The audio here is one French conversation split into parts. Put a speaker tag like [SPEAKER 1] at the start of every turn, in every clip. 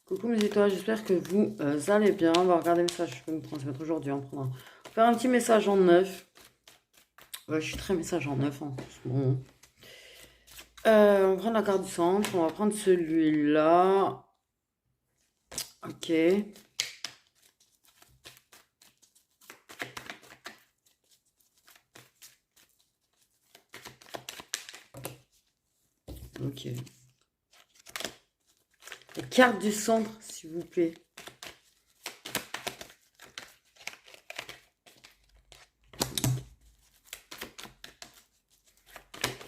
[SPEAKER 1] Coucou mes étoiles, j'espère que vous allez bien. On va regarder le message que je peux me transmettre aujourd'hui. Faire un petit message en neuf. Ouais, je suis très message en neuf en ce moment. On va prendre la carte du centre. On va prendre celui-là. Ok. Ok. La carte du centre, s'il vous plaît.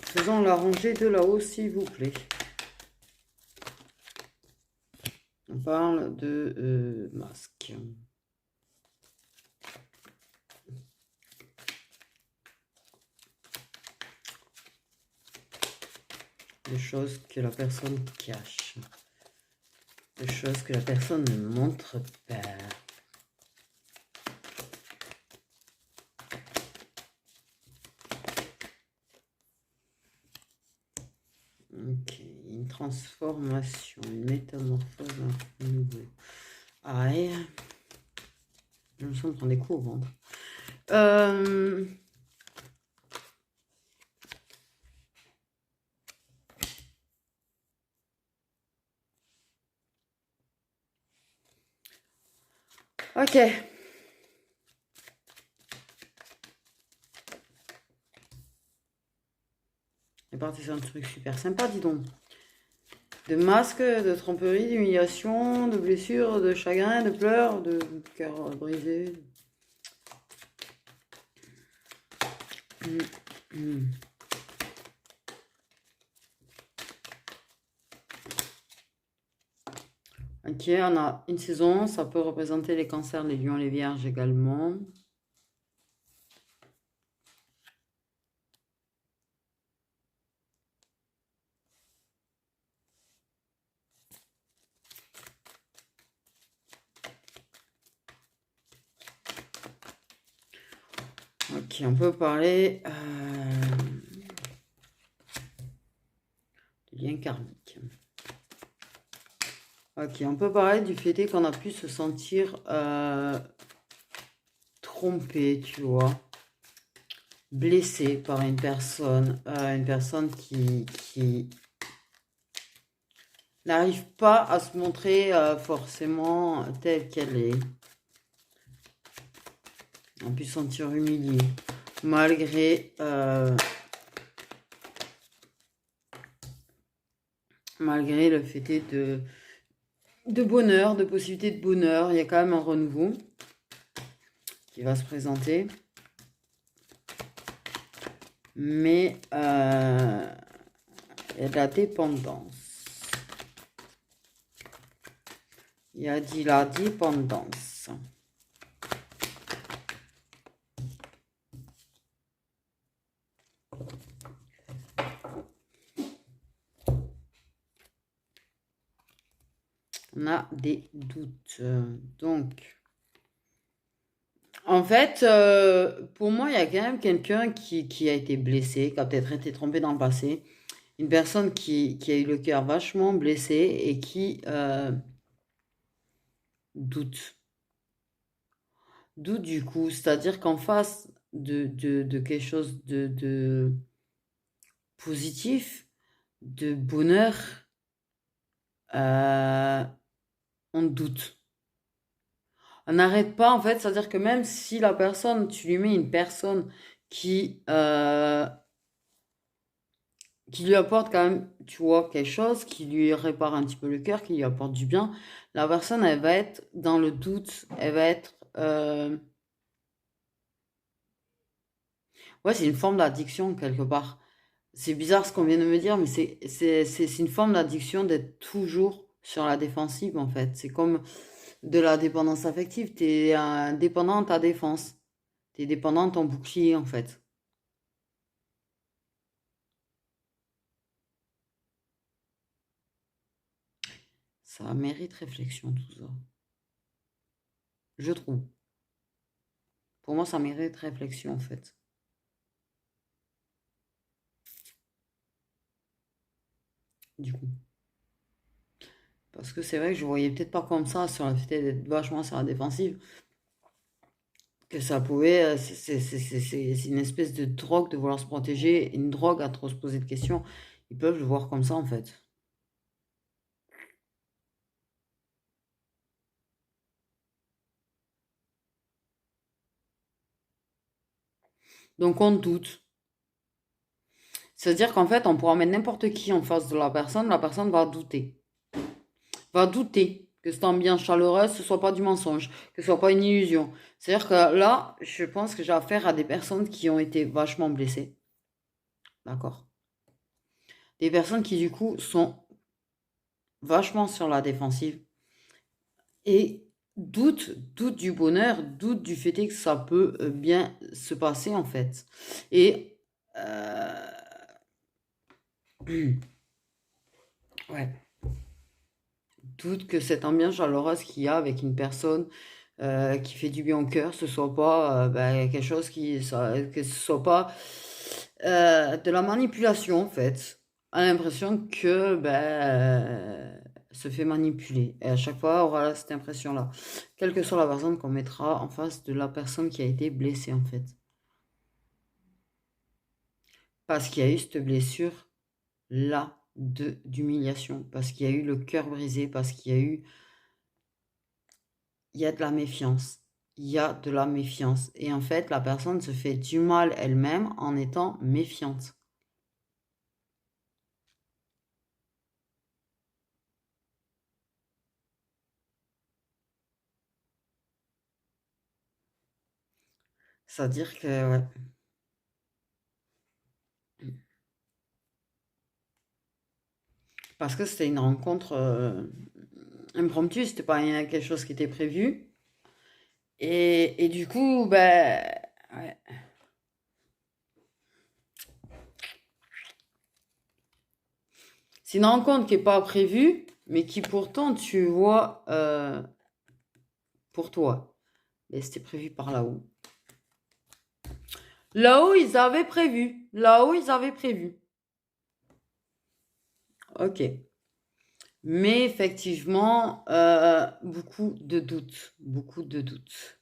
[SPEAKER 1] Faisons la rangée de là-haut, s'il vous plaît. On parle de masque. Des choses que la personne cache. Des choses que la personne ne montre pas. Ok, une transformation, une métamorphose, un nouveau. Aïe, je me sens prendre des coups au ventre. Ok. On est parti sur un truc super sympa, dis donc. De masques, de tromperies, d'humiliation, de blessures, de chagrin, de pleurs, de cœur brisé. Ok, on a une saison, ça peut représenter les cancers, les lions, les vierges également. Ok, on peut parler du lien karmique. Ok, on peut parler du fait qu'on a pu se sentir trompé, tu vois, blessé par une personne qui n'arrive pas à se montrer forcément telle qu'elle est. On peut se sentir humilié malgré le fait de bonheur, de possibilité de bonheur. Il y a quand même un renouveau qui va se présenter. Mais il y a de la dépendance. Il y a de la dépendance. On a des doutes. Donc, en fait, pour moi, il y a quand même quelqu'un qui a été blessé, qui a peut-être été trompé dans le passé. Une personne qui a eu le cœur vachement blessé et qui doute. Doute du coup, c'est-à-dire qu'en face de quelque chose de positif, de bonheur, on doute. On n'arrête pas, en fait, c'est-à-dire que même si la personne, tu lui mets une personne qui lui apporte quand même, tu vois, quelque chose, qui lui répare un petit peu le cœur, qui lui apporte du bien, la personne, elle va être dans le doute, elle va être... ouais, c'est une forme d'addiction, quelque part. C'est bizarre ce qu'on vient de me dire, mais c'est une forme d'addiction d'être toujours sur la défensive, en fait. C'est comme de la dépendance affective. Tu es dépendant de ta défense. Tu es dépendant de ton bouclier, en fait. Ça mérite réflexion, tout ça. Je trouve. Pour moi, ça mérite réflexion, en fait. Du coup. Parce que c'est vrai que je voyais peut-être pas comme ça sur le fait d'être vachement sur la défensive. Que ça pouvait. C'est une espèce de drogue de vouloir se protéger, une drogue à trop se poser de questions. Ils peuvent le voir comme ça en fait. Donc on doute. C'est-à-dire qu'en fait, on pourra mettre n'importe qui en face de la personne va douter. Va douter que cette ambiance chaleureuse, ce soit pas du mensonge, que ce soit pas une illusion. C'est-à-dire que là, je pense que j'ai affaire à des personnes qui ont été vachement blessées. D'accord? Des personnes qui, du coup, sont vachement sur la défensive et doutent du bonheur, doutent du fait que ça peut bien se passer, en fait. Et... ouais. Doute que cette ambiance chaleureuse qu'il y a avec une personne qui fait du bien au cœur, ce soit pas quelque chose que ce soit pas de la manipulation en fait. On a l'impression que se fait manipuler. Et à chaque fois, on aura cette impression-là. Quelle que soit la personne qu'on mettra en face de la personne qui a été blessée en fait. Parce qu'il y a eu cette blessure-là d'humiliation. Parce qu'il y a eu le cœur brisé. Parce qu'il y a eu il y a de la méfiance. Il y a de la méfiance. Et en fait, la personne se fait du mal elle-même en étant méfiante. C'est-à-dire que, ouais. Parce que c'était une rencontre impromptue, c'était pas quelque chose qui était prévu. Et du coup, ouais. C'est une rencontre qui n'est pas prévue, mais qui pourtant, tu vois, pour toi. Mais c'était prévu par là-haut. Là-haut, ils avaient prévu. Là-haut, ils avaient prévu. Ok. Mais effectivement, beaucoup de doutes. Beaucoup de doutes.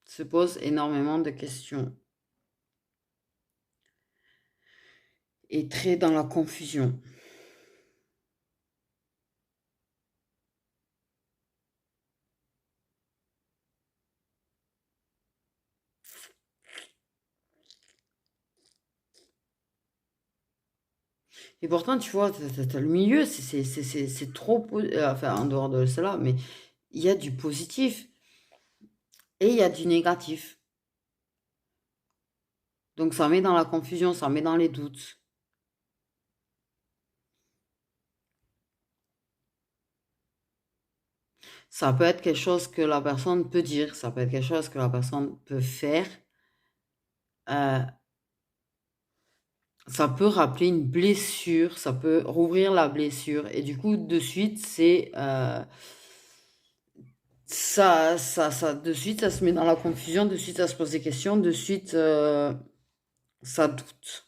[SPEAKER 1] Se pose énormément de questions. Et très dans la confusion. Et pourtant, tu vois, t'as le milieu, c'est trop... Enfin, en dehors de cela, mais il y a du positif et il y a du négatif. Donc ça met dans la confusion, ça met dans les doutes. Ça peut être quelque chose que la personne peut dire, ça peut être quelque chose que la personne peut faire. Euh, Ça peut rappeler une blessure, ça peut rouvrir la blessure. Et du coup, de suite, de suite, ça se met dans la confusion, de suite, ça se pose des questions, de suite, ça doute.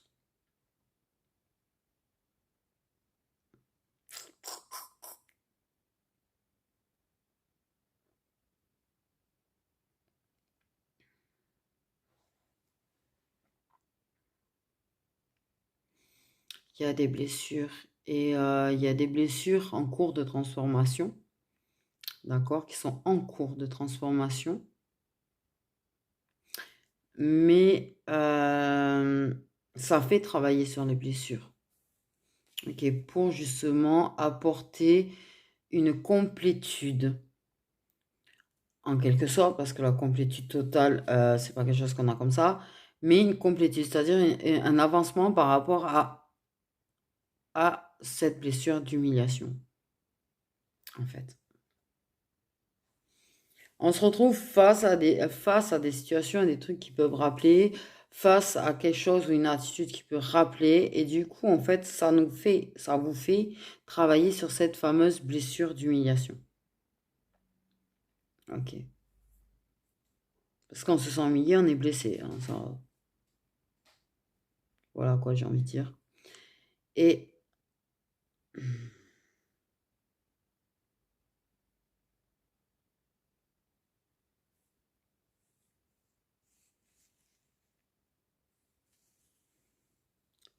[SPEAKER 1] Il y a des blessures. Et il y a des blessures en cours de transformation, d'accord, qui sont en cours de transformation. Mais ça fait travailler sur les blessures. Ok, pour justement apporter une complétude en quelque sorte, parce que la complétude totale, c'est pas quelque chose qu'on a comme ça, mais une complétude, c'est-à-dire un avancement par rapport à cette blessure d'humiliation, en fait. On se retrouve face à des situations et des trucs qui peuvent rappeler, face à quelque chose ou une attitude qui peut rappeler, et du coup, en fait, ça vous fait travailler sur cette fameuse blessure d'humiliation. Ok. Parce qu'on se sent humilié, on est blessé, hein, ça. Voilà quoi, j'ai envie de dire. Et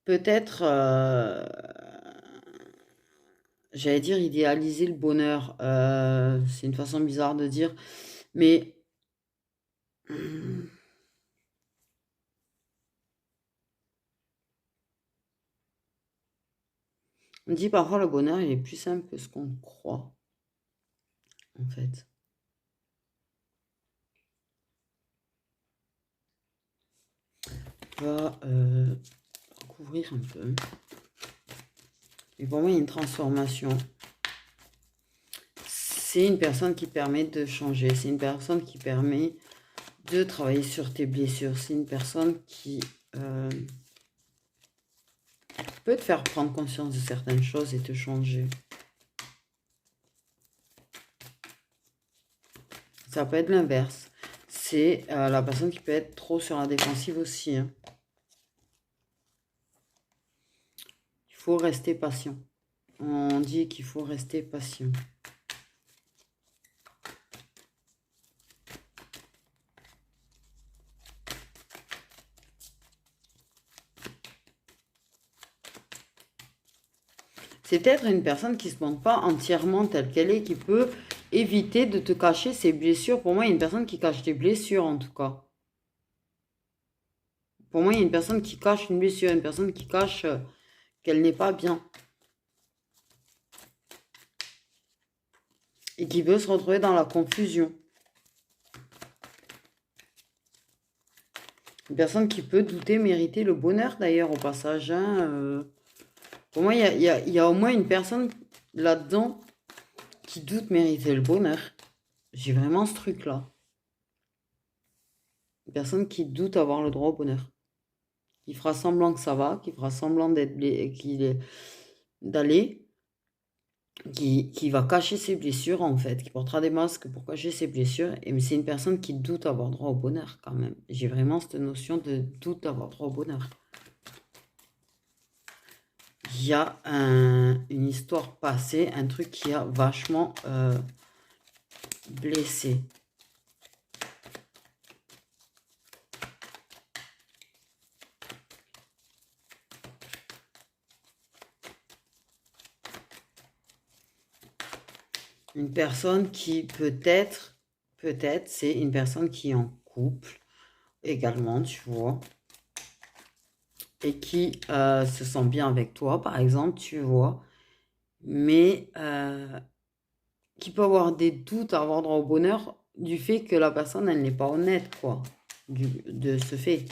[SPEAKER 1] peut-être, j'allais dire idéaliser le bonheur. C'est une façon bizarre de dire, mais on dit parfois le bonheur, il est plus simple que ce qu'on croit, en fait. On va couvrir un peu. Et pour moi, il y a une transformation. C'est une personne qui permet de changer. C'est une personne qui permet de travailler sur tes blessures. C'est une personne qui peut te faire prendre conscience de certaines choses et te changer. Ça peut être l'inverse. C'est la personne qui peut être trop sur la défensive aussi. Hein. Il faut rester patient. On dit qu'il faut rester patient. C'est peut-être une personne qui ne se montre pas entièrement telle qu'elle est, qui peut éviter de te cacher ses blessures. Pour moi, il y a une personne qui cache des blessures, en tout cas. Pour moi, il y a une personne qui cache une blessure, une personne qui cache qu'elle n'est pas bien. Et qui peut se retrouver dans la confusion. Une personne qui peut douter, mériter le bonheur, d'ailleurs, au passage. Hein, Pour moi, il y a au moins une personne là-dedans qui doute mériter le bonheur. J'ai vraiment ce truc-là. Une personne qui doute avoir le droit au bonheur. Qui fera semblant que ça va, qui fera semblant d'aller, qui va cacher ses blessures en fait, qui portera des masques pour cacher ses blessures. Mais c'est une personne qui doute avoir droit au bonheur quand même. J'ai vraiment cette notion de doute avoir droit au bonheur. Il y a une histoire passée, un truc qui a vachement blessé. Une personne qui peut-être, c'est une personne qui est en couple également, tu vois. Et qui se sent bien avec toi, par exemple, tu vois. Mais qui peut avoir des doutes, avoir droit au bonheur du fait que la personne, elle n'est pas honnête, quoi. De ce fait.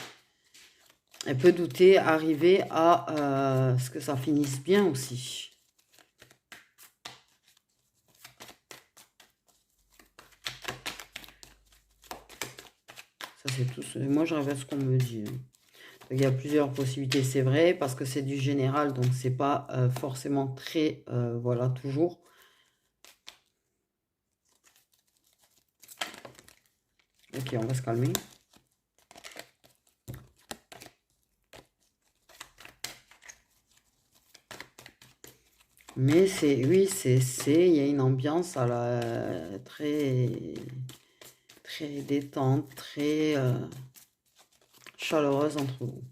[SPEAKER 1] Elle peut douter, arriver à ce que ça finisse bien aussi. Ça, c'est tout. Moi, je répète ce qu'on me dit. Il y a plusieurs possibilités, c'est vrai, parce que c'est du général, donc c'est pas forcément très, voilà, toujours. Ok, on va se calmer. Mais c'est, oui, il y a une ambiance à la, très, très détente, très chaleureuse entre vous.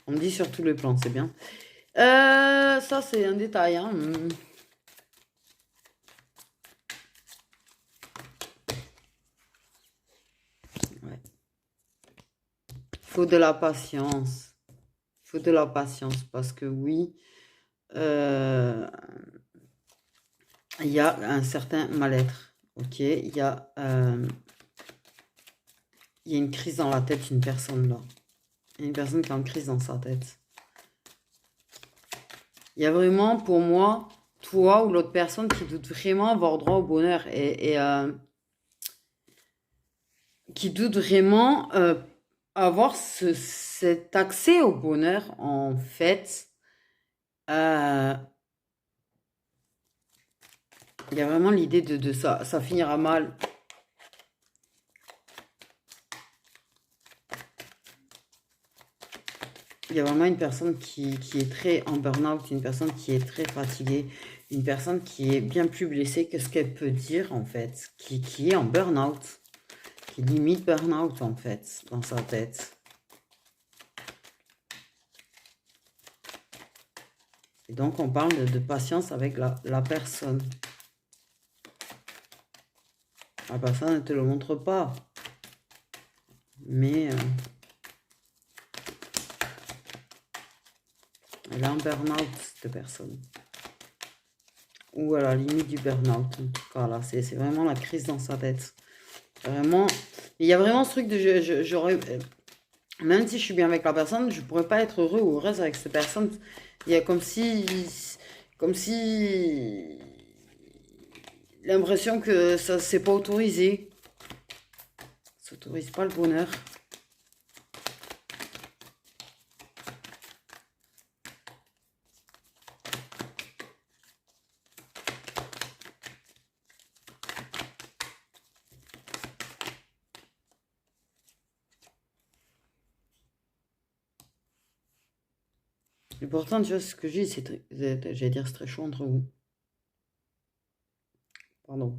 [SPEAKER 1] On me dit sur tous les plans, c'est bien. Ça, c'est un détail. Hein. Ouais. Faut de la patience. Faut de la patience parce que oui, il y a un certain mal-être. Ok, il y a une crise dans la tête d'une personne là. Il y a une personne qui est en crise dans sa tête. Il y a vraiment, pour moi, toi ou l'autre personne qui doute vraiment avoir droit au bonheur et qui doute vraiment avoir cet accès au bonheur, en fait. Il y a vraiment l'idée de ça. Ça finira mal. il y a vraiment une personne qui est très en burn-out, une personne qui est très fatiguée, une personne qui est bien plus blessée que ce qu'elle peut dire, en fait, qui est en burn-out, qui limite burn-out, en fait, dans sa tête. Et donc, on parle de patience avec la personne. La personne ne te le montre pas. Mais elle est en burn-out, cette personne. Ou à la limite du burn-out, en tout cas, là. C'est vraiment la crise dans sa tête. Vraiment. Il y a vraiment ce truc de... j'aurais... Même si je suis bien avec la personne, je pourrais pas être heureux ou heureuse avec cette personne. Il y a comme si... Comme si... L'impression que ça c'est pas autorisé. Ça s'autorise pas le bonheur. Et pourtant, tu vois, ce que je dis, j'allais dire, c'est très chaud entre vous. Pardon.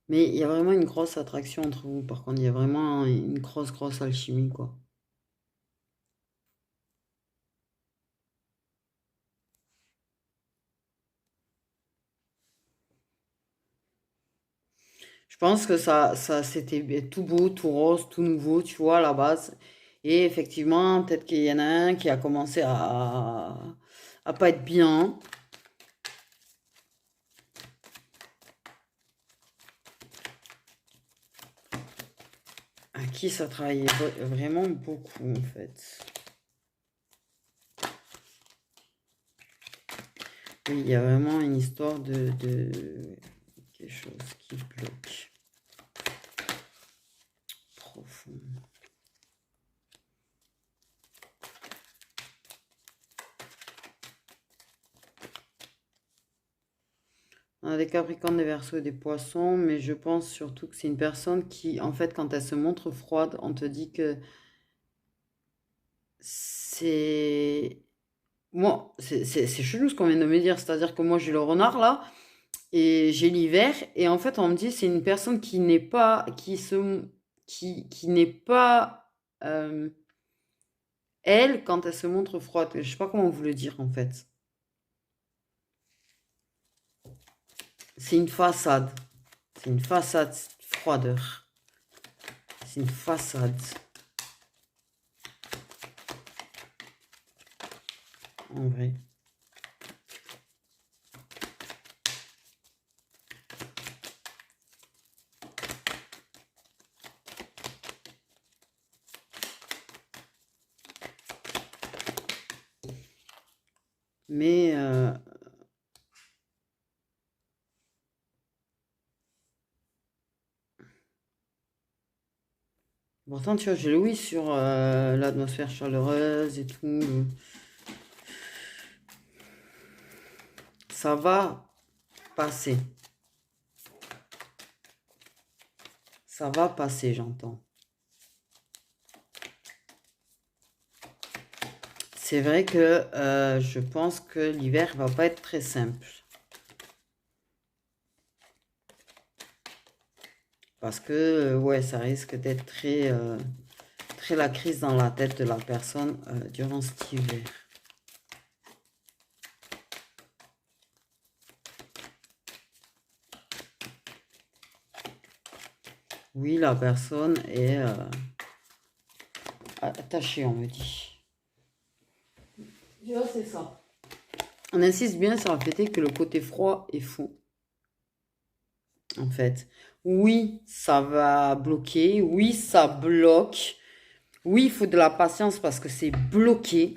[SPEAKER 1] Mais il y a vraiment une grosse attraction entre vous. Par contre, il y a vraiment une grosse alchimie, quoi. Je pense que ça c'était tout beau, tout rose, tout nouveau, tu vois, à la base. Et effectivement, peut-être qu'il y en a un qui a commencé à pas être bien. À qui ça travaillait vraiment beaucoup, en fait. Oui, il y a vraiment une histoire de quelque chose qui bloque. Profond. On a des Capricornes, des Verseaux et des Poissons, mais je pense surtout que c'est une personne qui, en fait, quand elle se montre froide, on te dit que c'est... Moi, c'est chelou ce qu'on vient de me dire, c'est-à-dire que moi j'ai le renard là, et j'ai l'hiver, et en fait on me dit c'est une personne qui n'est pas, qui n'est pas, euh, elle, quand elle se montre froide. Je sais pas comment vous le dire en fait. C'est une façade. C'est une façade froideur. C'est une façade. En vrai. Mais pourtant, tu vois, j'ai le oui sur l'atmosphère chaleureuse et tout. Ça va passer. Ça va passer, j'entends. C'est vrai que je pense que l'hiver va pas être très simple. Parce que, ouais, ça risque d'être très la crise dans la tête de la personne durant cet hiver. Oui, la personne est attachée, on me dit. Tu vois, c'est ça. On insiste bien sur le fait que le côté froid est faux, en fait. Oui, ça va bloquer. Oui, ça bloque. Oui, il faut de la patience parce que c'est bloqué.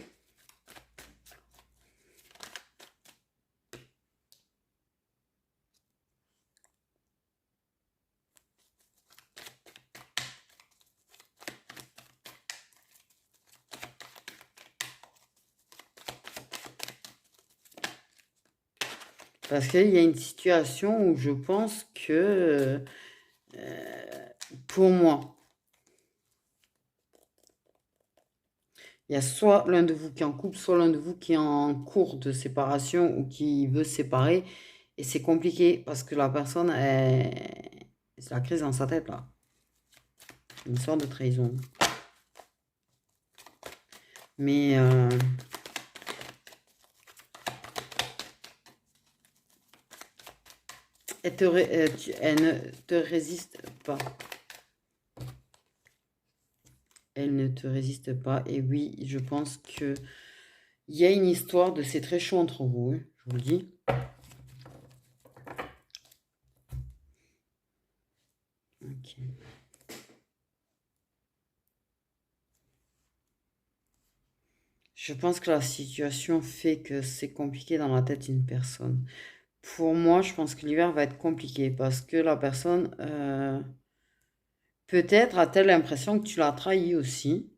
[SPEAKER 1] Parce qu'il y a une situation où je pense que, pour moi, Il y a soit l'un de vous qui est en couple, soit l'un de vous qui est en cours de séparation ou qui veut se séparer. Et c'est compliqué parce que la personne, c'est la crise dans sa tête, là. Une sorte de trahison. Mais elle ne te résiste pas. Elle ne te résiste pas. Et oui, je pense que il y a une histoire de c'est très chaud entre vous, hein, je vous le dis. Ok. Je pense que la situation fait que c'est compliqué dans la tête d'une personne. Pour moi, je pense que l'hiver va être compliqué parce que la personne, peut-être a-t-elle l'impression que tu l'as trahi aussi,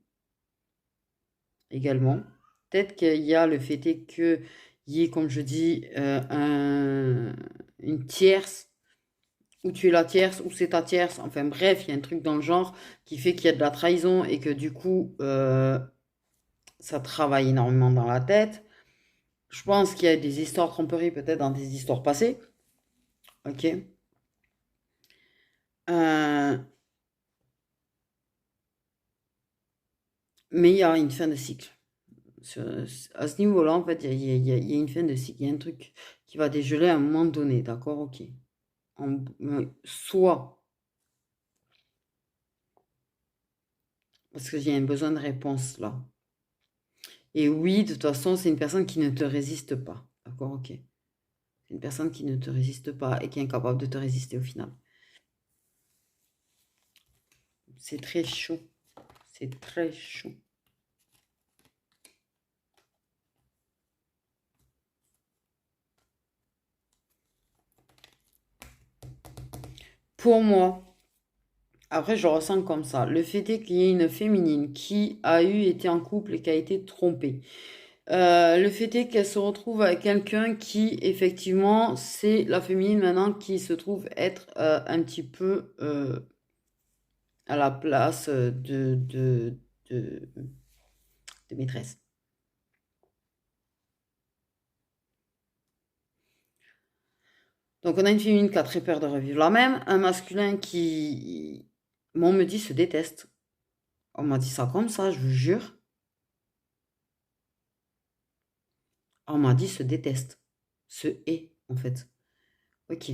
[SPEAKER 1] également. Peut-être qu'il y a le fait est que il y ait, comme je dis, une tierce, ou tu es la tierce, ou c'est ta tierce. Enfin bref, il y a un truc dans le genre qui fait qu'il y a de la trahison et que du coup, ça travaille énormément dans la tête. Je pense qu'il y a des histoires de tromperie peut-être dans des histoires passées. Ok. Euh, mais il y a une fin de cycle. À ce niveau-là, en fait, il y a une fin de cycle. Il y a un truc qui va dégeler à un moment donné. D'accord? Ok. Soit, parce qu'il y a un besoin de réponse là. Et oui, de toute façon, c'est une personne qui ne te résiste pas. D'accord? Ok. C'est une personne qui ne te résiste pas et qui est incapable de te résister au final. C'est très chaud. C'est très chaud. Pour moi, après, je ressens comme ça. Le fait est qu'il y ait une féminine qui a été en couple et qui a été trompée. Le fait est qu'elle se retrouve avec quelqu'un qui, effectivement, c'est la féminine maintenant qui se trouve être un petit peu à la place de, de maîtresse. Donc, on a une féminine qui a très peur de revivre la même, un masculin qui, moi, on me dit, se déteste. On m'a dit ça comme ça, je vous jure. On m'a dit se déteste. Se hait, en fait. Ok.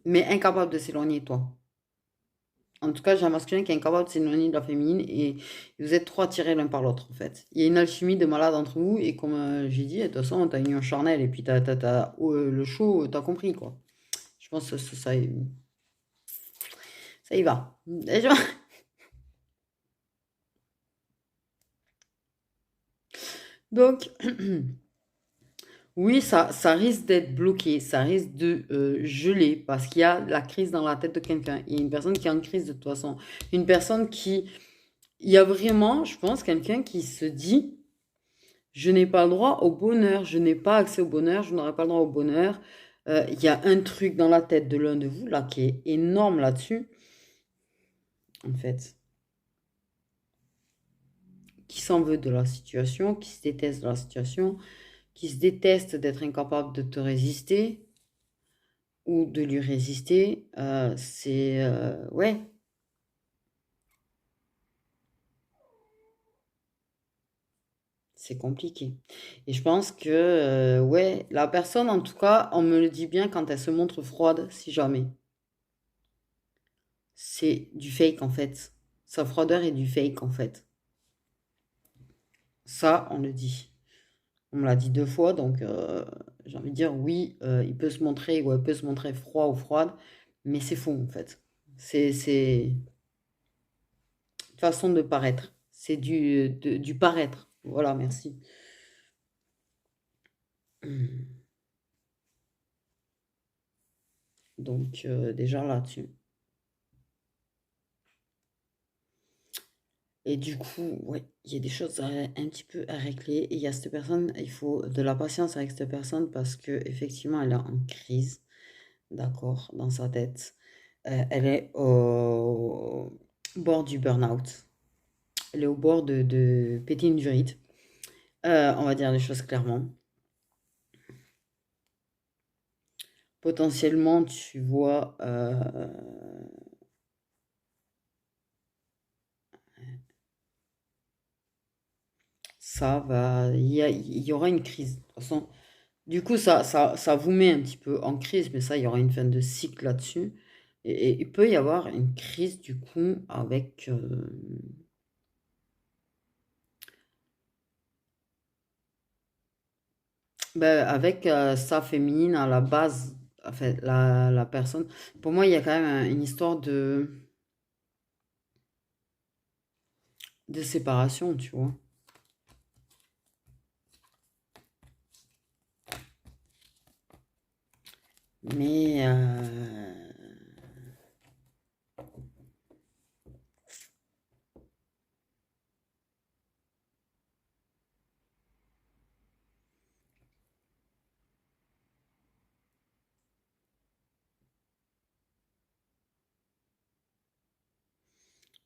[SPEAKER 1] Mais incapable de s'éloigner, toi. En tout cas, j'ai un masculin qui est incapable de s'éloigner de la féminine et vous êtes trop attirés l'un par l'autre, en fait. Il y a une alchimie de malade entre vous et comme j'ai dit, de toute façon, t'as une union charnelle et puis le show, t'as compris, quoi. Je pense que ça y va. Donc, oui, ça risque d'être bloqué, ça risque de geler parce qu'il y a la crise dans la tête de quelqu'un. Il y a une personne qui est en crise de toute façon. Une personne qui... Il y a vraiment, je pense, quelqu'un qui se dit, je n'ai pas le droit au bonheur, je n'ai pas accès au bonheur, je n'aurai pas le droit au bonheur. Il y a un truc dans la tête de l'un de vous, là, qui est énorme là-dessus, en fait, qui s'en veut de la situation, qui se déteste de la situation, qui se déteste d'être incapable de te résister ou de lui résister. Ouais, c'est compliqué. Et je pense que, ouais, la personne, en tout cas, on me le dit bien quand elle se montre froide, si jamais. C'est du fake, en fait. Sa froideur est du fake, en fait. Ça, on le dit. On me l'a dit deux fois, donc j'ai envie de dire oui, il peut se montrer ou elle peut se montrer froid ou froide, mais c'est faux, en fait. C'est une façon de paraître. C'est du paraître. Voilà, merci. Donc, déjà là-dessus. Et du coup, ouais, il y a des choses un petit peu à régler. Et il y a cette personne, il faut de la patience avec cette personne parce que effectivement, elle est en crise. d'accord, dans sa tête. Elle est au bord du burn-out. Elle est au bord de péter une durite. On va dire les choses clairement. Potentiellement, tu vois, il y aura une crise. De toute façon, du coup, ça vous met un petit peu en crise, mais ça, il y aura une fin de cycle là-dessus. Et il peut y avoir une crise, du coup, avec sa féminine à la base, enfin, la personne. Pour moi, il y a quand même une histoire de séparation, tu vois. Mais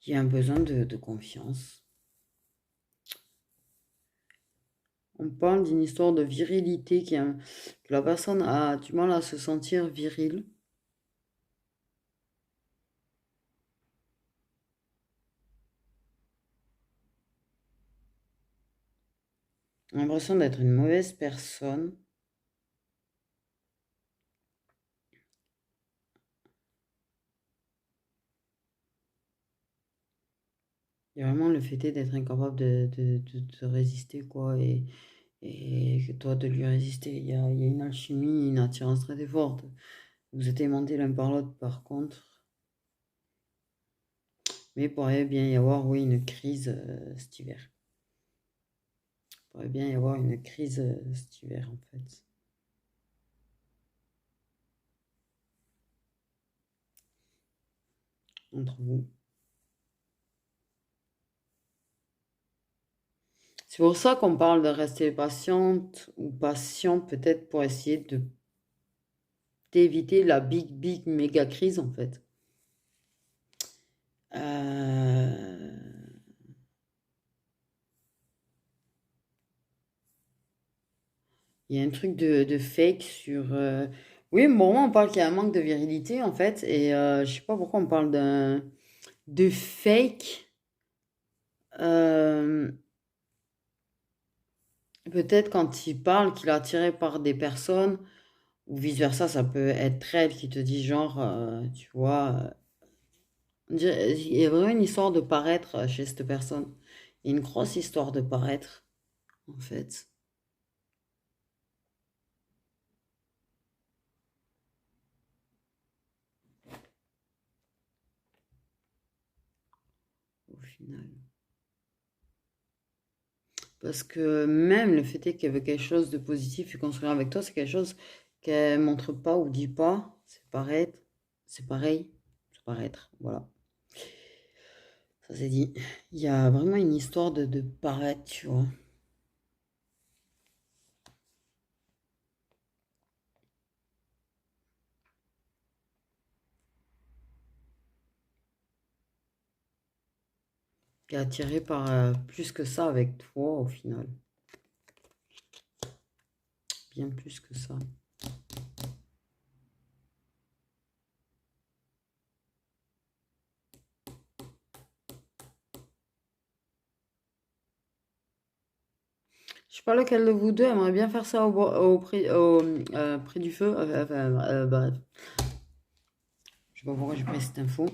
[SPEAKER 1] il y a un besoin de confiance. On parle d'une histoire de virilité que la personne a du mal à se sentir virile. L'impression d'être une mauvaise personne. Il y a vraiment le fait d'être incapable de résister, quoi, et que toi de lui résister. Il y a une alchimie, une attirance très forte. Vous êtes aimantés l'un par l'autre, par contre. Mais il pourrait bien y avoir, oui, une crise cet hiver. Il pourrait bien y avoir une crise cet hiver, en fait. Entre vous. C'est pour ça qu'on parle de rester patiente ou patient, peut-être pour essayer d'éviter la big méga crise, en fait. Euh, Il y a un truc de fake sur. Oui, bon, on parle qu'il y a un manque de virilité, en fait, et je sais pas pourquoi on parle de fake. Euh, Peut-être quand il parle qu'il est attiré par des personnes, ou vice-versa, ça peut être elle qui te dit, genre, tu vois, il y a vraiment une histoire de paraître chez cette personne. Il y a une grosse histoire de paraître, en fait, au final. Parce que même le fait est qu'elle veut quelque chose de positif et construire avec toi, c'est quelque chose qu'elle montre pas ou dit pas. C'est paraître, c'est pareil, c'est paraître, voilà. Ça c'est dit. Il y a vraiment une histoire de paraître, tu vois. Qui est attiré par plus que ça avec toi au final. Bien plus que ça. Je sais pas lequel de vous deux aimerait bien faire ça près du feu. Bref. Je sais pas pourquoi j'ai pris cette info.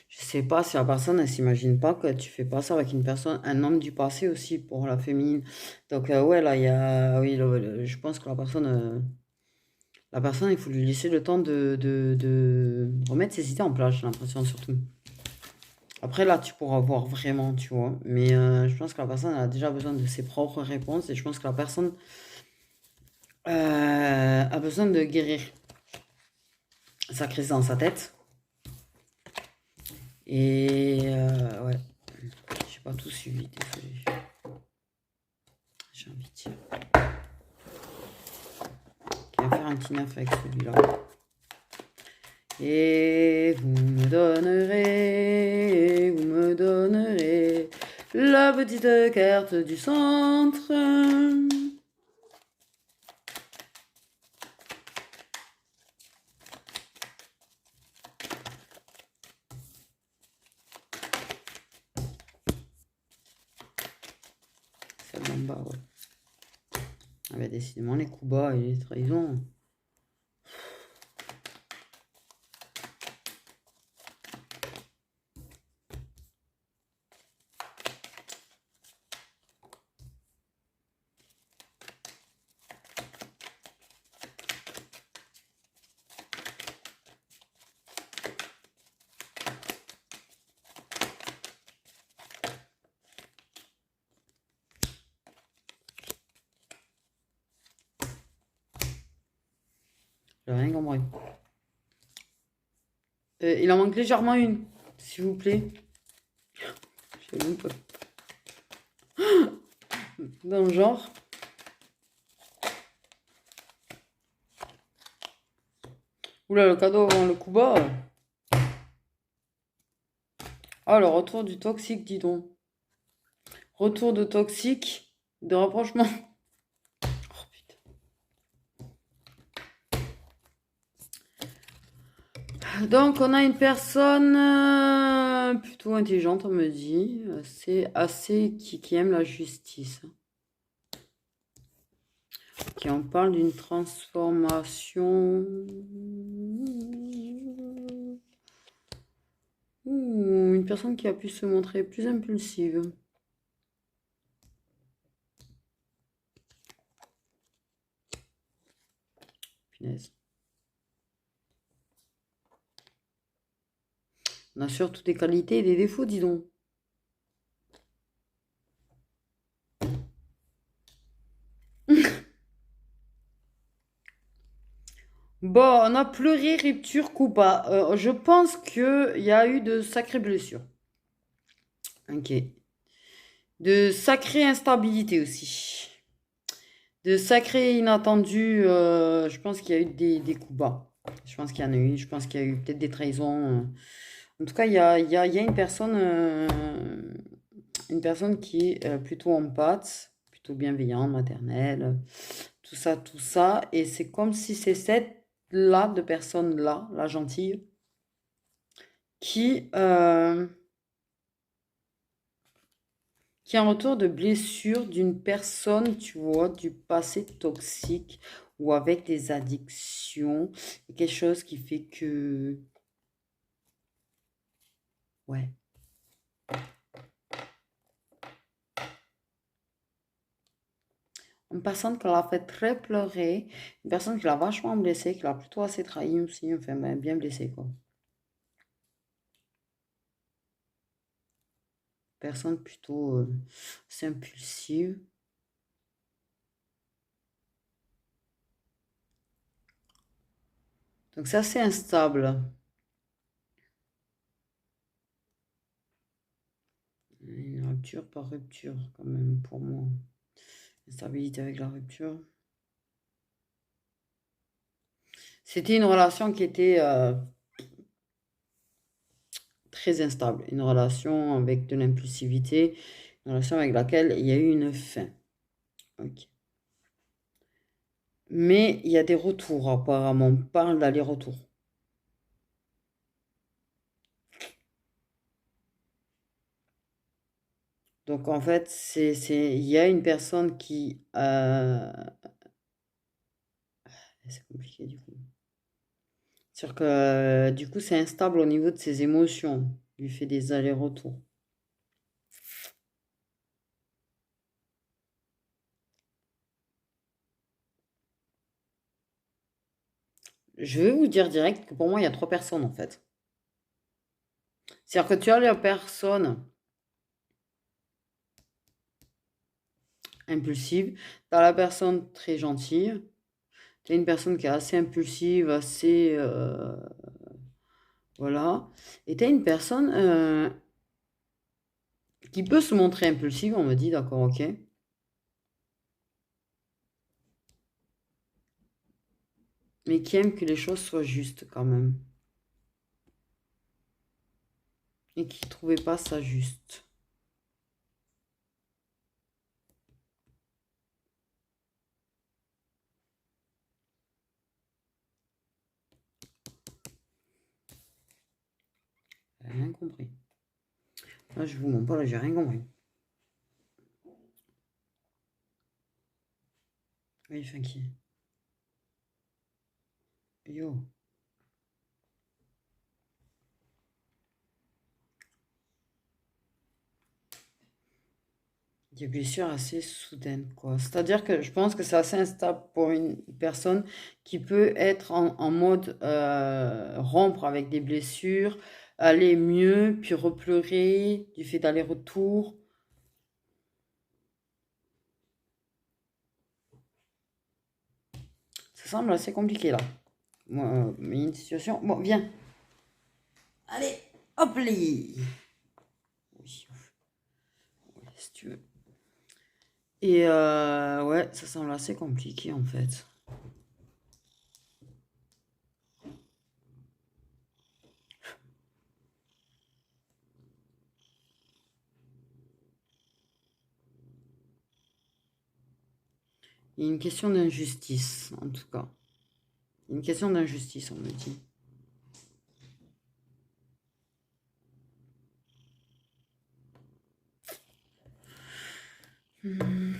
[SPEAKER 1] Je sais pas si la personne, elle s'imagine pas que tu fais pas ça avec une personne, un homme du passé aussi pour la féminine. Donc, ouais, là, il y a, oui, je pense que la personne, il faut lui laisser le temps de remettre ses idées en place, j'ai l'impression surtout. Après, là, tu pourras voir vraiment, tu vois. Mais je pense que la personne elle a déjà besoin de ses propres réponses et je pense que la personne a besoin de guérir sa crise dans sa tête. Et ouais, j'ai pas tout suivi, désolé. J'ai envie de dire. On va faire un petit neuf avec celui-là. Et vous me donnerez la petite carte du centre. Celle d'en bas, ouais. Ah bah décidément les coups bas et les trahisons. J'ai rien compris. Il en manque légèrement une, s'il vous plaît. Je sais même pas. Dans le genre. Oula, le cadeau avant le coup bas. Ah, le retour du toxique, dis donc. Retour de toxique, de rapprochement. Oh putain. Donc, on a une personne plutôt intelligente, on me dit. C'est assez qui aime la justice. Qui en parle d'une transformation. Une personne qui a pu se montrer plus impulsive. Punaise. On a surtout des qualités et des défauts, dis donc. Bon, on a pleuré, rupture, coup bas. Je pense qu'il y a eu de sacrées blessures. Ok. De sacrées instabilités aussi. De sacrés inattendus. Je pense qu'il y a eu des coups bas. Je pense qu'il y en a eu. Je pense qu'il y a eu peut-être des trahisons. En tout cas, il y a une personne qui est plutôt empathe, plutôt bienveillante, maternelle, tout ça, tout ça. Et c'est comme si c'est cette-là de personne-là, la gentille, qui, qui est en retour de blessure d'une personne, tu vois, du passé toxique ou avec des addictions, quelque chose qui fait que... Ouais. Une personne qui l'a fait très pleurer, une personne qui l'a vachement blessée, qui l'a plutôt assez trahi aussi, enfin ben, bien blessée quoi. Personne plutôt assez impulsive. Donc c'est assez instable. Une rupture par rupture quand même pour moi. Instabilité avec la rupture. C'était une relation qui était très instable. Une relation avec de l'impulsivité. Une relation avec laquelle il y a eu une fin. Ok. Mais il y a des retours apparemment. On parle d'aller-retour. Donc en fait, il y a une personne qui... c'est compliqué du coup. C'est-à-dire que du coup, c'est instable au niveau de ses émotions, du fait des allers-retours. Je vais vous dire direct que pour moi, il y a trois personnes en fait. C'est-à-dire que tu as la personne impulsive, tu as la personne très gentille, tu as une personne qui est assez impulsive, assez... Voilà. Et tu as une personne qui peut se montrer impulsive, on me dit, d'accord, ok. Mais qui aime que les choses soient justes quand même. Et qui ne trouvait pas ça juste. J'ai rien compris. Là, je vous montre pas, là, j'ai rien compris. Oui, funky. Yo. Des blessures assez soudaines, quoi. C'est-à-dire que je pense que c'est assez instable pour une personne qui peut être en mode rompre avec des blessures, aller mieux, puis repleurer du fait d'aller-retour. Ça semble assez compliqué là. Mais une situation. Bon, viens. Allez, hop là. Oui, si tu veux. Et ouais, ça semble assez compliqué en fait. Il y a une question d'injustice, en tout cas. Une question d'injustice, on me dit. Hmm.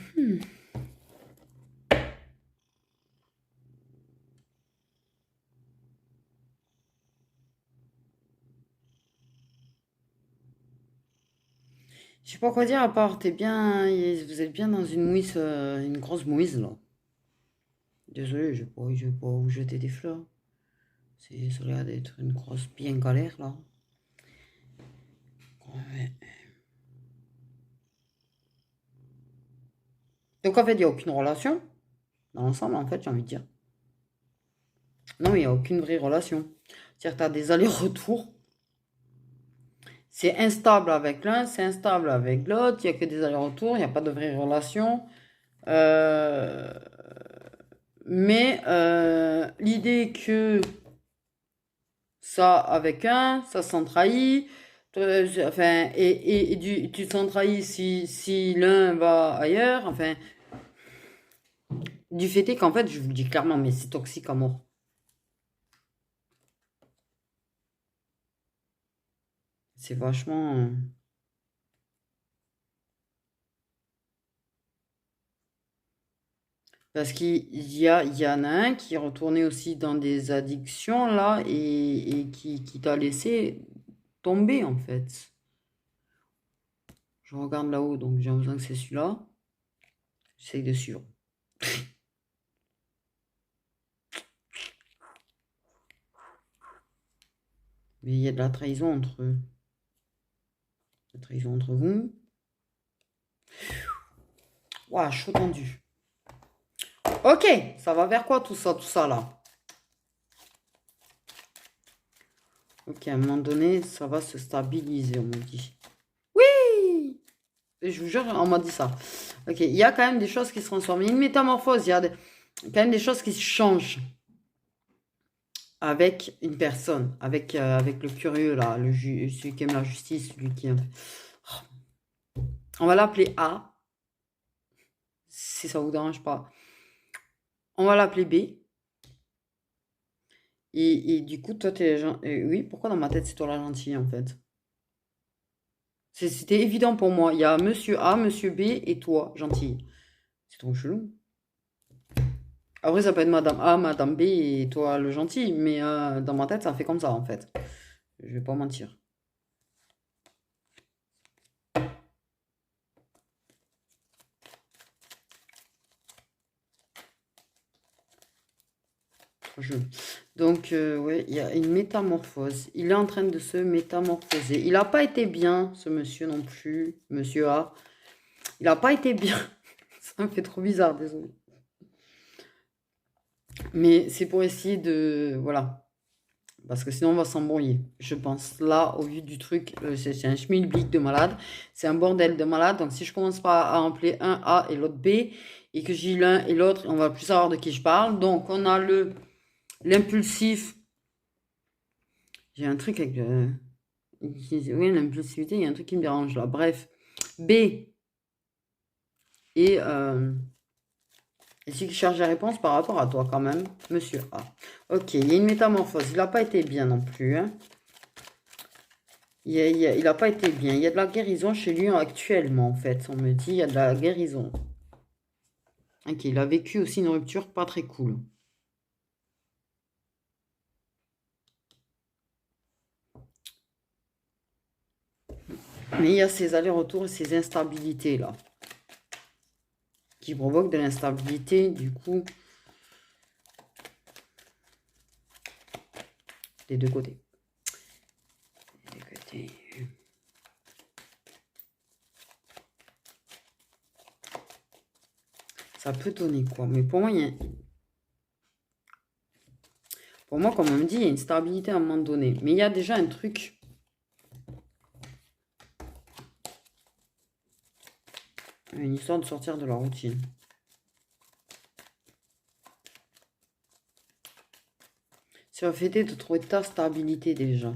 [SPEAKER 1] Je sais pas quoi dire à part, t'es bien, vous êtes bien dans une mouise, une grosse mouise là. Désolé, je vais pas vous jeter des fleurs. Ça a l'air d'être une grosse bien galère là. Ouais. Donc en fait, il n'y a aucune relation dans l'ensemble, en fait, j'ai envie de dire. Non, il n'y a aucune vraie relation. C'est-à-dire que tu as des allers-retours. C'est instable avec l'un, c'est instable avec l'autre. Il n'y a que des allers-retours, il n'y a pas de vraie relation. Euh, Mais l'idée que ça avec un, ça s'en trahit. Enfin, tu te sens trahi si l'un va ailleurs. Enfin, du fait est qu'en fait, je vous le dis clairement, mais c'est toxique à mort. C'est vachement. Parce il y en a un qui est retourné aussi dans des addictions là et qui t'a laissé tomber en fait. Je regarde là-haut, donc j'ai l'impression que c'est celui-là. J'essaye de suivre. Mais il y a de la trahison entre eux. La trahison entre vous. Ouah, chaud tendu. Ok, ça va vers quoi tout ça là? Ok, à un moment donné, ça va se stabiliser, on me dit. Oui! Et je vous jure, on m'a dit ça. Ok, il y a quand même des choses qui se transforment. Il y a une métamorphose, il y a quand même des choses qui se changent avec une personne, avec le curieux là, celui qui aime la justice, celui qui... On va l'appeler A, si ça vous dérange pas. On va l'appeler B. Et du coup, toi, t'es oui, pourquoi dans ma tête, c'est toi la gentille, en fait? C'était évident pour moi. Il y a monsieur A, monsieur B et toi, gentille. C'est trop chelou. Après, ça peut être madame A, madame B et toi, le gentil. Mais dans ma tête, ça fait comme ça, en fait. Je vais pas mentir. Donc, ouais, il y a une métamorphose. Il est en train de se métamorphoser. Il n'a pas été bien, ce monsieur non plus, monsieur A. Il n'a pas été bien. Ça me fait trop bizarre, désolé. Mais c'est pour essayer de... Voilà. Parce que sinon, on va s'embrouiller. Je pense, là, au vu du truc, c'est un schmilblick de malade. C'est un bordel de malade. Donc, si je commence pas à appeler un A et l'autre B, et que j'ai l'un et l'autre, on va plus savoir de qui je parle. Donc, on a l'impulsif. J'ai un truc avec oui, l'impulsivité, il y a un truc qui me dérange là. Bref. B. Et celui qui cherche la réponse par rapport à toi quand même, monsieur A. Ok, il y a une métamorphose. Il n'a pas été bien non plus. Hein. Il n'a pas été bien. Il y a de la guérison chez lui actuellement, en fait. On me dit, il y a de la guérison. Ok, il a vécu aussi une rupture pas très cool. Mais il y a ces allers-retours et ces instabilités là. Qui provoquent de l'instabilité, du coup. Des deux côtés. Des deux côtés. Ça peut donner quoi? Mais pour moi, pour moi, comme on me dit, il y a une stabilité à un moment donné. Mais il y a déjà un truc. Une histoire de sortir de la routine. Ça va fêter de trouver ta stabilité déjà.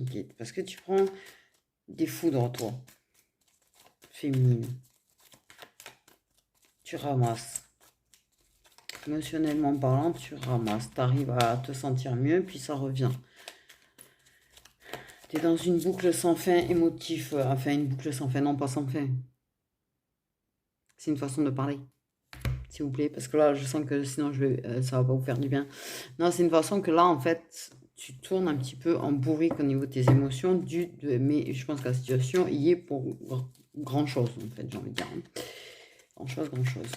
[SPEAKER 1] Ok, parce que tu prends des foudres, toi. Féminine. Tu ramasses. Émotionnellement parlant, tu ramasses. Tu arrives à te sentir mieux, puis ça revient. Tu es dans une boucle sans fin émotif. Enfin, une boucle sans fin, non pas sans fin. C'est une façon de parler. S'il vous plaît, parce que là, je sens que sinon, ça va pas vous faire du bien. Non, c'est une façon que là, en fait, tu tournes un petit peu en bourrique au niveau de tes émotions. Mais je pense que la situation y est pour grand chose, en fait, j'ai envie de dire. Grand chose, grand chose.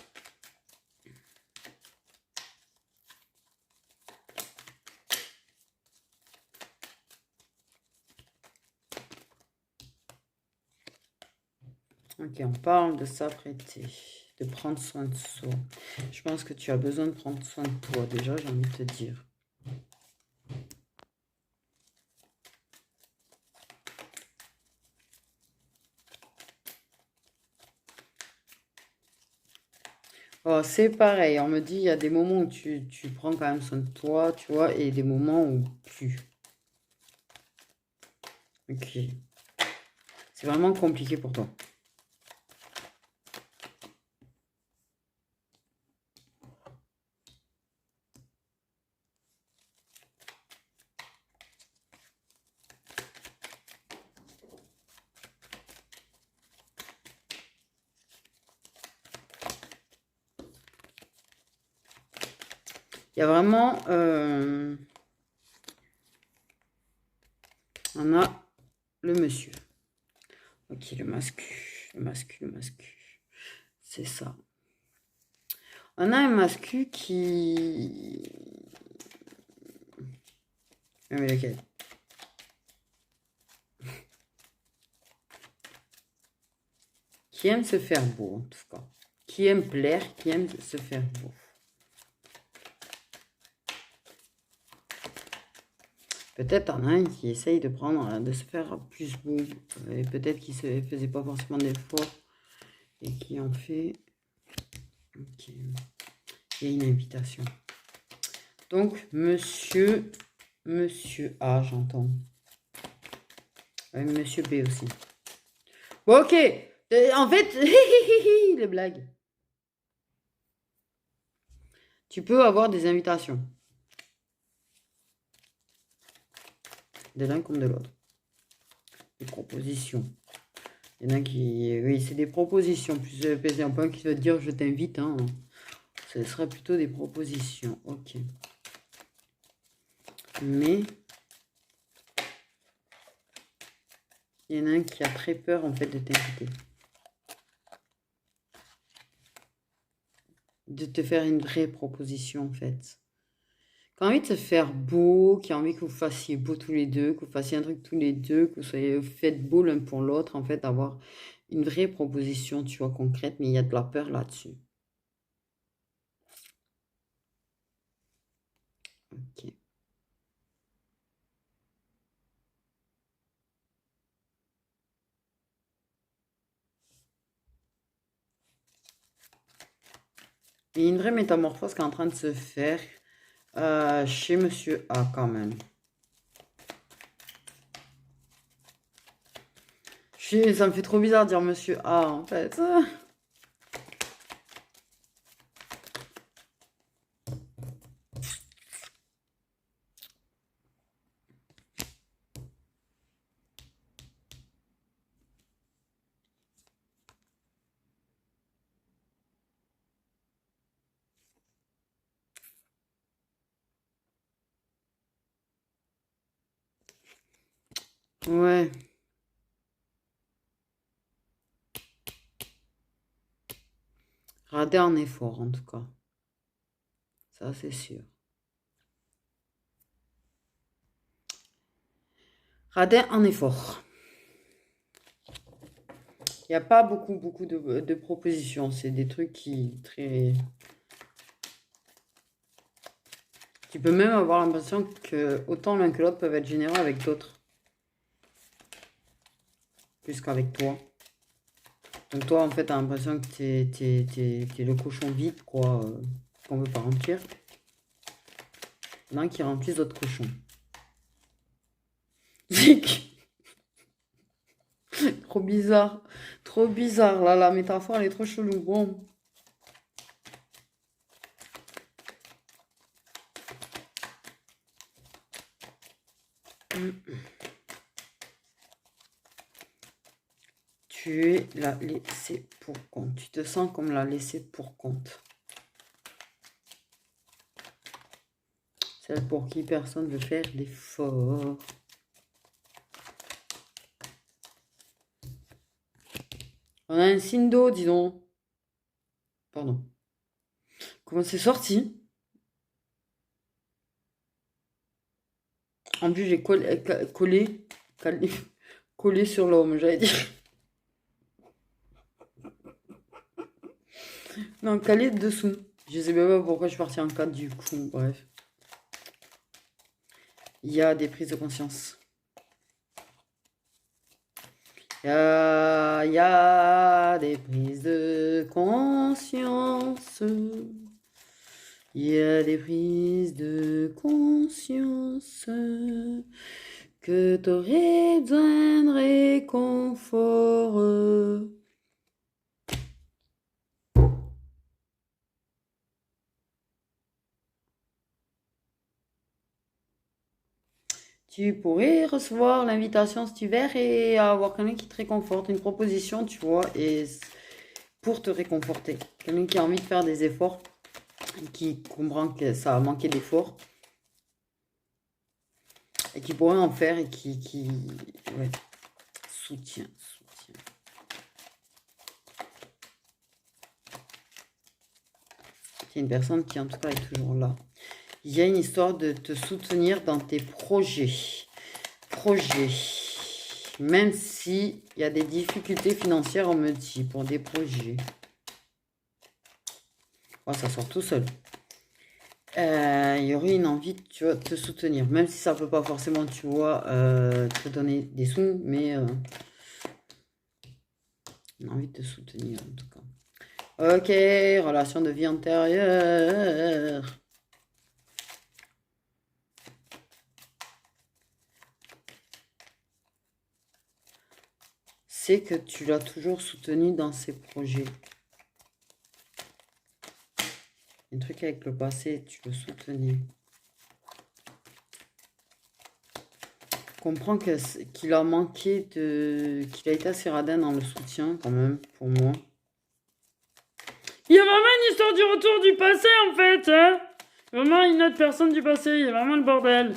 [SPEAKER 1] Ok, on parle de s'apprêter, de prendre soin de soi. Je pense que tu as besoin de prendre soin de toi, déjà, j'ai envie de te dire. Oh, c'est pareil, on me dit, il y a des moments où tu prends quand même soin de toi, tu vois, et des moments où plus. Ok. C'est vraiment compliqué pour toi. Il y a vraiment... on a le monsieur. Ok, le mascu. Le mascu, le mascu. C'est ça. On a un mascu qui... Ah, mais lequel? Qui aime se faire beau, en tout cas. Qui aime plaire, qui aime se faire beau. Peut-être en a un qui essaye de se faire plus beau. Et peut-être qu'il ne faisait pas forcément d'efforts. Et qui en fait... Ok. Il y a une invitation. Donc, monsieur A, j'entends. Monsieur B aussi. Bon, ok. En fait, les blagues. Tu peux avoir des invitations. De l'un comme de l'autre. Des propositions. Il y en a qui... Oui, c'est des propositions. Plus il y en a pas un qui va te dire je t'invite. Hein. Ce serait plutôt des propositions. Ok. Mais... il y en a un qui a très peur en fait de t'inviter. De te faire une vraie proposition en fait. Qui a envie de se faire beau, qui a envie que vous fassiez beau tous les deux, que vous fassiez un truc tous les deux, que vous soyez faites beau l'un pour l'autre, en fait, avoir une vraie proposition, tu vois, concrète, mais il y a de la peur là-dessus. Ok. Il y a une vraie métamorphose qui est en train de se faire chez Monsieur A quand même. Ça me fait trop bizarre de dire Monsieur A en fait. Ouais. Rater un effort en tout cas. Ça c'est sûr. Rater un effort. Il n'y a pas beaucoup de propositions. C'est des trucs qui très. Tu peux même avoir l'impression que autant l'un que l'autre peuvent être généreux avec d'autres. Plus qu'avec toi. Donc toi, en fait, t'as l'impression que t'es le cochon vide, quoi, qu'on veut pas remplir. Il y en a un qui remplit d'autres cochons. Trop bizarre. Trop bizarre. Là, la métaphore, elle est trop chelou. Bon. Tu es la laissée pour compte. Tu te sens comme la laissée pour compte. Celle pour qui personne ne veut faire l'effort. On a un signe d'eau, dis donc. Pardon. Comment c'est sorti? En plus, j'ai collé sur l'homme, j'allais dire. Non, calé dessous. Je sais même pas pourquoi je suis partie en 4 du coup. Bref. Il y a des prises de conscience. Il y a des prises de conscience. Il y a des prises de conscience que t'aurais besoin de réconfort. Tu pourrais recevoir l'invitation cet hiver et avoir quelqu'un qui te réconforte, une proposition, tu vois, et pour te réconforter. Quelqu'un qui a envie de faire des efforts, qui comprend que ça a manqué d'efforts, et qui pourrait en faire et ouais, soutient. C'est une personne qui en tout cas est toujours là. Il y a une histoire de te soutenir dans tes projets. Même si il y a des difficultés financières, on me dit, pour des projets. Oh, ça sort tout seul. Il y aurait une envie, tu vois, de te soutenir. Même si ça peut pas forcément, tu vois, te donner des sous, mais une envie de te soutenir, en tout cas. Ok, relation de vie antérieure. C'est que tu l'as toujours soutenu dans ses projets. Un truc avec le passé, tu le soutenais. Comprends qu'il a manqué qu'il a été assez radin dans le soutien quand même, pour moi. Il y a vraiment une histoire du retour du passé en fait, hein. Vraiment une autre personne du passé, il y a vraiment le bordel.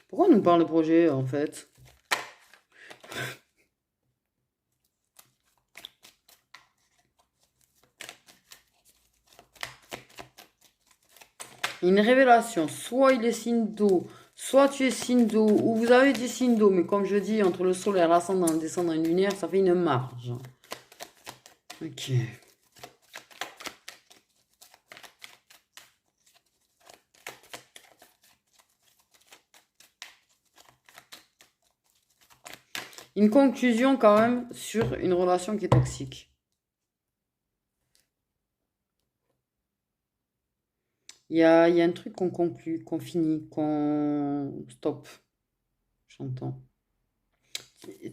[SPEAKER 1] Pourquoi on nous parle de projet en fait? Une révélation, soit il est signe d'eau, soit tu es signe d'eau, ou vous avez des signes d'eau, mais comme je dis, entre le soleil et l'ascendant et le descendant lunaire, ça fait une marge. Ok. Une conclusion quand même sur une relation qui est toxique. Il y a un truc qu'on conclut, qu'on finit, qu'on stop. J'entends.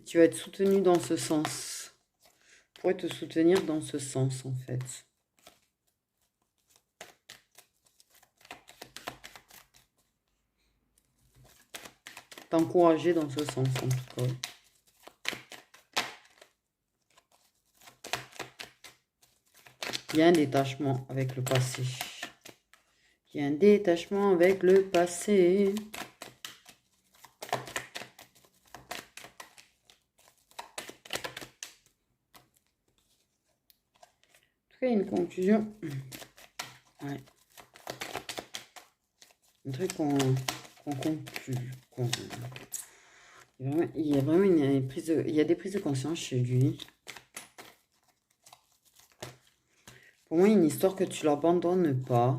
[SPEAKER 1] Tu vas être soutenu dans ce sens. Je pourrais te soutenir dans ce sens, en fait. T'encourager dans ce sens, en tout cas. Il y a un détachement avec le passé. Il y a un détachement avec le passé. En tout cas, une conclusion. Ouais. Un truc qu'on conclut. Il y a vraiment une prise de... Il y a des prises de conscience chez lui. Pour moi, il y a une histoire que tu l'abandonnes pas.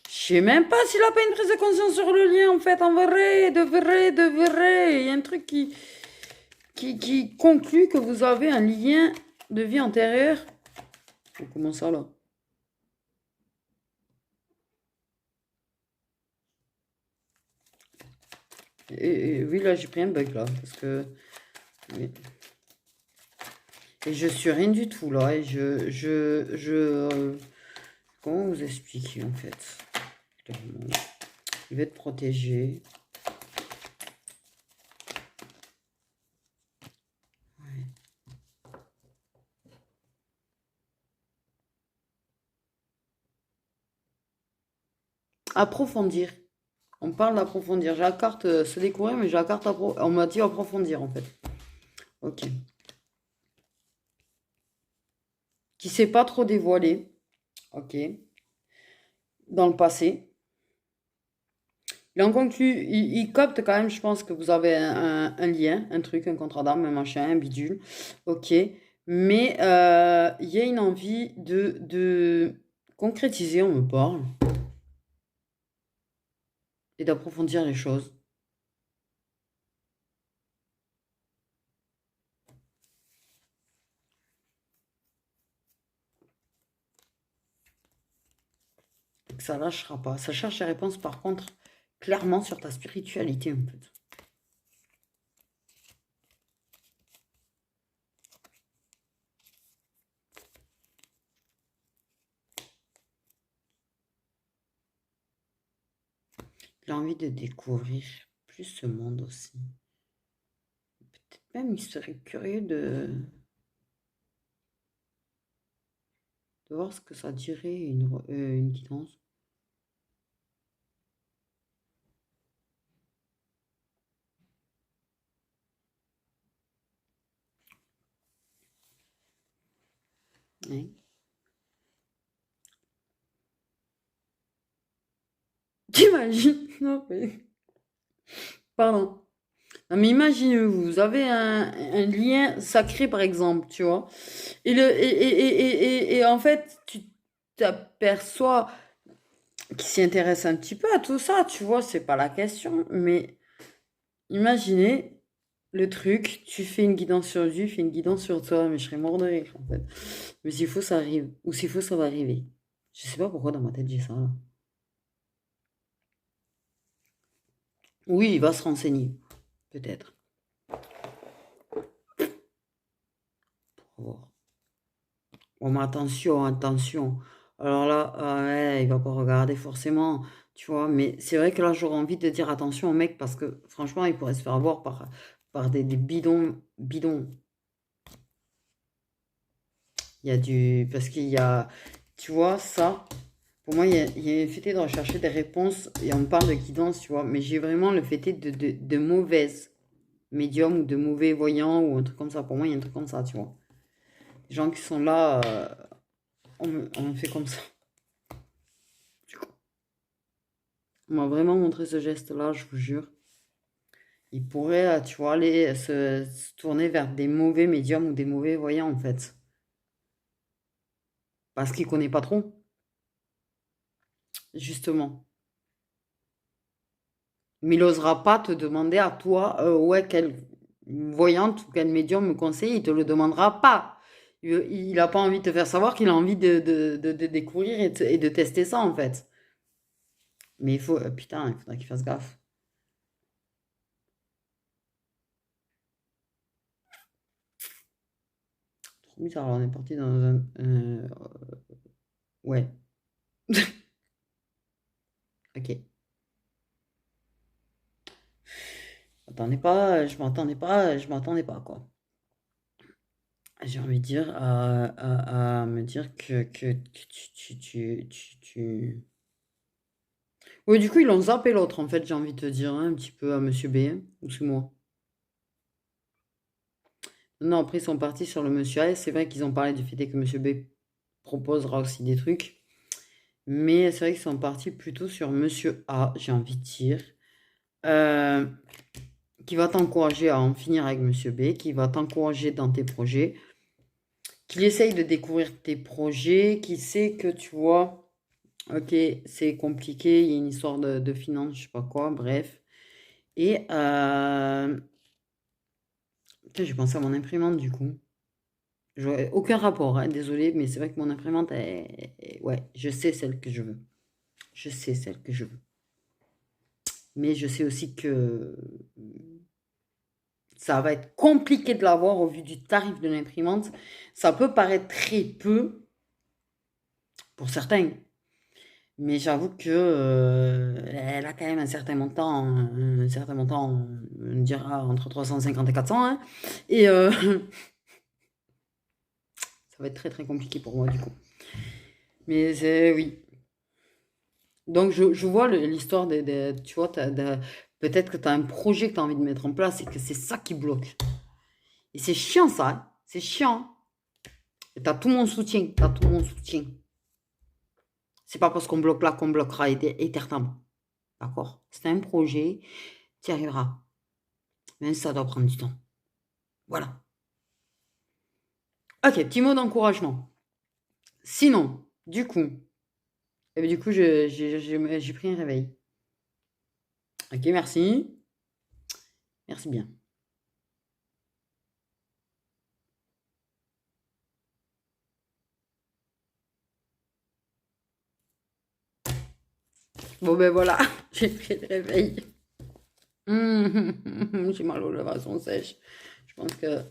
[SPEAKER 1] Je sais même pas s'il a pas une prise de conscience sur le lien, en fait. En vrai, de vrai, de vrai. Il y a un truc qui conclut que vous avez un lien de vie antérieure. Comment ça, là? Et oui, là, j'ai pris un bug, là. Parce que... oui. Et je suis rien du tout, là. Et comment vous expliquer, en fait? Clairement. Il va être protégé. Ouais. Approfondir. On parle d'approfondir. J'ai la carte se découvrir, mais j'ai la carte on m'a dit approfondir, en fait. Ok. Qui s'est pas trop dévoilé. Ok. Dans le passé. Il en conclut, il capte quand même, je pense que vous avez un lien, un truc, un contrat d'armes, un machin, un bidule. Ok. Mais il y a une envie de concrétiser, on me parle. Et d'approfondir les choses. Et que ça lâchera pas. Ça cherche les réponses, par contre, clairement sur ta spiritualité, un peu. Il a envie de découvrir plus ce monde aussi. Peut-être même il serait curieux de voir ce que ça dirait une guidance. Hein. T'imagines? Non, mais... Pardon. Non, mais imagine, vous avez un lien sacré, par exemple, tu vois. Et en fait, tu t'aperçois qu'il s'y intéresse un petit peu à tout ça, tu vois, c'est pas la question. Mais imaginez le truc, tu fais une guidance sur lui, fais une guidance sur toi, mais je serais mort de rire, en fait. Mais s'il faut, ça arrive. Ou s'il faut, ça va arriver. Je sais pas pourquoi dans ma tête j'ai ça, là. Oui, il va se renseigner. Peut-être. Pour voir. Bon, mais attention, attention. Alors là, ouais, il va pas regarder forcément, tu vois. Mais c'est vrai que là, j'aurais envie de dire attention au mec parce que franchement, il pourrait se faire avoir par des bidons, bidons. Il y a du... Parce qu'il y a... Tu vois, ça, pour moi, il y a le fait de rechercher des réponses et on parle de guidance, tu vois. Mais j'ai vraiment le fait de mauvaises médiums ou de mauvais voyants ou un truc comme ça. Pour moi, il y a un truc comme ça, tu vois. Les gens qui sont là, on me fait comme ça. On m'a vraiment montré ce geste-là, je vous jure. Il pourrait, tu vois, aller se tourner vers des mauvais médiums ou des mauvais voyants, en fait. Parce qu'il connaît pas trop, justement. Mais il n'osera pas te demander à toi, ouais, quelle voyante ou quel médium me conseille, il te le demandera pas. Il n'a pas envie de te faire savoir qu'il a envie de découvrir et de tester ça, en fait. Mais il faut, putain, il faudra qu'il fasse gaffe. Trop bizarre, alors on est parti dans un... ouais, ok. Je m'attendais pas, quoi. J'ai envie de dire à me dire que tu... Oui, du coup, ils l'ont zappé l'autre, en fait, j'ai envie de te dire, hein, un petit peu à Monsieur B, hein, ou c'est moi. Non, après, ils sont partis sur le Monsieur A, et c'est vrai qu'ils ont parlé du fait que Monsieur B proposera aussi des trucs, mais c'est vrai qu'ils sont partis plutôt sur Monsieur A, j'ai envie de dire, euh, qui va t'encourager à en finir avec Monsieur B, qui va t'encourager dans tes projets, qu'il essaye de découvrir tes projets, qui sait que tu vois, ok, c'est compliqué, il y a une histoire de finance, je sais pas quoi, bref. Et putain, j'ai pensé à mon imprimante du coup. J'aurais aucun rapport, hein, désolé, mais c'est vrai que mon imprimante, ouais, je sais celle que je veux. Je sais celle que je veux. Mais je sais aussi que ça va être compliqué de l'avoir au vu du tarif de l'imprimante. Ça peut paraître très peu pour certains, mais j'avoue que elle a quand même un certain montant, on dira entre 350 et 400, hein, et ça va être très très compliqué pour moi du coup. Mais c'est oui. Donc je vois l'histoire tu vois, peut-être que tu as un projet que tu as envie de mettre en place et que c'est ça qui bloque. Et c'est chiant ça, hein. C'est chiant. Et tu as tout mon soutien, tu as tout mon soutien. C'est pas parce qu'on bloque là qu'on bloquera éternellement. D'accord? C'est un projet, tu y arriveras. Mais ça doit prendre du temps. Voilà. Ok, petit mot d'encouragement. Sinon, du coup, j'ai pris un réveil. Ok, merci. Merci bien. Bon ben voilà, j'ai pris le réveil. J'ai mal aux lèvres, elles sont sèches. Je pense que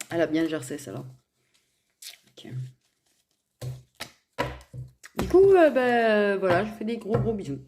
[SPEAKER 1] elle a bien gercé celle-là. Ok. Du coup, ben voilà, je fais des gros bisous.